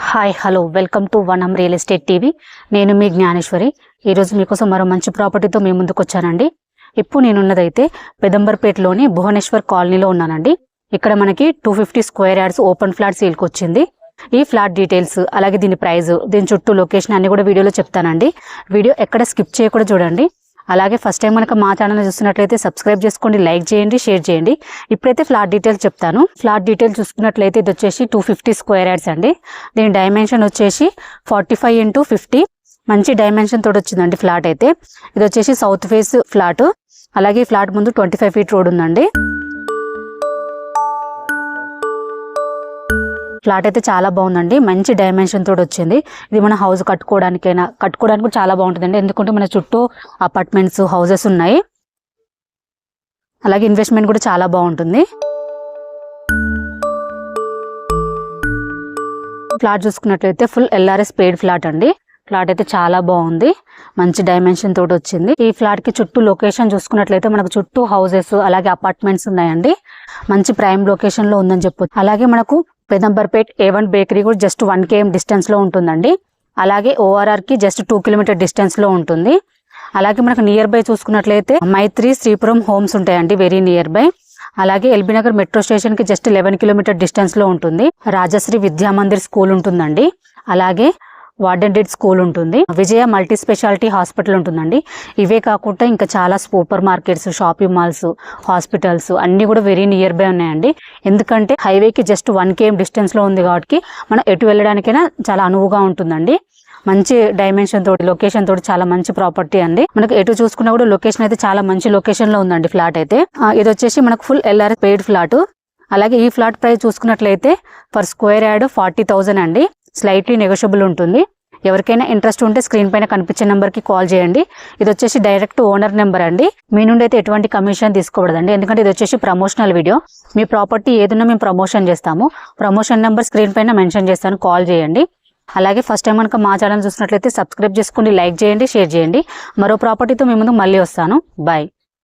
Hi hello welcome to వనం real estate TV. నేను మీ జ్ఞానేశ్వరి. ఈరోజు మీకోసం మరో మంచి ప్రాపర్టీతో మీ ముందుకు వచ్చానండి. ఇప్పుడు నేనున్నదైతే పెదంబర్పేటలోని భువనేశ్వర్ కాలనీలో ఉన్నానండి. ఇక్కడ మనకి 250 స్క్వేర్ యార్డ్స్ ఓపెన్ ఫ్లాట్ సేల్కి వచ్చింది. ఈ ఫ్లాట్ డీటెయిల్స్ అలాగే దీని ప్రైస్, దీని చుట్టూ లొకేషన్ అన్ని కూడా వీడియోలో చెప్తానండి. వీడియో ఎక్కడ స్కిప్ చేయకుండా చూడండి. అలాగే ఫస్ట్ టైం మనకు మా ఛానల్ చూస్తున్నట్లయితే సబ్స్క్రైబ్ చేసుకోండి, లైక్ చేయండి, షేర్ చేయండి. ఇప్పుడైతే ఫ్లాట్ డీటెయిల్స్ చెప్తాను. ఫ్లాట్ డీటెయిల్స్ చూసుకున్నట్లయితే ఇది వచ్చేసి 250 స్క్వేర్ యార్డ్స్ అండి. దీని డైమెన్షన్ వచ్చేసి 45x50 మంచి డైమెన్షన్ తోటి వచ్చిందండి ఫ్లాట్ అయితే. ఇది వచ్చేసి సౌత్ ఫేస్ ఫ్లాట్. అలాగే ఫ్లాట్ ముందు 25 ఫీట్ రోడ్ ఉందండి. ఫ్లాట్ అయితే చాలా బాగుందండి, మంచి డైమెన్షన్ తోటి వచ్చింది. ఇది మన హౌస్ కట్టుకోవడానికి కూడా చాలా బాగుంటుందండి. ఎందుకంటే మన చుట్టూ అపార్ట్మెంట్స్, హౌసెస్ ఉన్నాయి. అలాగే ఇన్వెస్ట్మెంట్ కూడా చాలా బాగుంటుంది. ఫ్లాట్ చూసుకున్నట్లయితే ఫుల్ LRS పెయిడ్ ఫ్లాట్ అండి. ఫ్లాట్ అయితే చాలా బాగుంది, మంచి డైమెన్షన్ తోటి వచ్చింది. ఈ ఫ్లాట్ కి చుట్టూ లొకేషన్ చూసుకున్నట్లయితే మనకు చుట్టూ హౌసెస్ అలాగే అపార్ట్మెంట్స్ ఉన్నాయండి. మంచి ప్రైమ్ లొకేషన్ లో ఉందని చెప్పొచ్చు. అలాగే మనకు పెదంబర్పేట్ A1 బేకరీ కూడా జస్ట్ 1 km డిస్టెన్స్ లో ఉంటుందండి. అలాగే ORR కి జస్ట్ 2 కిలోమీటర్ డిస్టెన్స్ లో ఉంటుంది. అలాగే మనకు నియర్ బై చూసుకున్నట్లయితే మైత్రి శ్రీపురం హోమ్స్ ఉంటాయండి, వెరీ నియర్ బై. అలాగే ఎల్బీ నగర్ మెట్రో స్టేషన్ కి జస్ట్ 11 కిలోమీటర్ డిస్టెన్స్ లో ఉంటుంది. రాజశ్రీ విద్యామందిర్ స్కూల్ ఉంటుందండి. అలాగే వార్డెన్ డెడ్ స్కూల్ ఉంటుంది. విజయ మల్టీ స్పెషాలిటీ హాస్పిటల్ ఉంటుందండి. ఇవే కాకుండా ఇంకా చాలా super markets, shopping malls, hospitals అన్ని కూడా వెరీ నియర్ బై ఉన్నాయండి. ఎందుకంటే హైవేకి జస్ట్ 1 km డిస్టెన్స్ లో ఉంది కాబట్టి మనం ఎటు వెళ్ళడానికైనా చాలా అనువుగా ఉంటుందండి. మంచి డైమెన్షన్ తోటి, లొకేషన్ తోటి చాలా మంచి ప్రాపర్టీ అండి. మనకు ఎటు చూసుకున్నా కూడా లొకేషన్ అయితే చాలా మంచి లొకేషన్ లో ఉందండి ఫ్లాట్ అయితే. ఇది వచ్చేసి మనకు ఫుల్ LRS పెయిడ్ ఫ్లాట్. అలాగే ఈ ఫ్లాట్ ప్రైస్ చూసుకున్నట్లయితే పర్ స్క్వేర్ యార్డ్ 40,000 అండి. స్లైట్లీ నెగోషియబుల్ ఉంటుంది. ఎవరికైనా ఇంట్రెస్ట్ ఉంటే స్క్రీన్ పైన కనిపించే నెంబర్ కి కాల్ చేయండి. ఇది వచ్చేసి డైరెక్ట్ ఓనర్ నెంబర్ అండి. మీ నుండి అయితే ఎటువంటి కమిషన్ తీసుకోకూడదండి, ఎందుకంటే ఇది వచ్చేసి ప్రమోషనల్ వీడియో. మీ ప్రాపర్టీ ఏదైనా మేము ప్రమోషన్ చేస్తాము. ప్రమోషన్ నెంబర్ స్క్రీన్ పైన మెన్షన్ చేస్తాను, కాల్ చేయండి. అలాగే ఫస్ట్ టైం కనుక మా ఛానల్ చూసినట్లయితే సబ్స్క్రైబ్ చేసుకోండి, లైక్ చేయండి, షేర్ చేయండి. మరో ప్రాపర్టీతో మీ ముందు మళ్ళీ వస్తాను. బాయ్.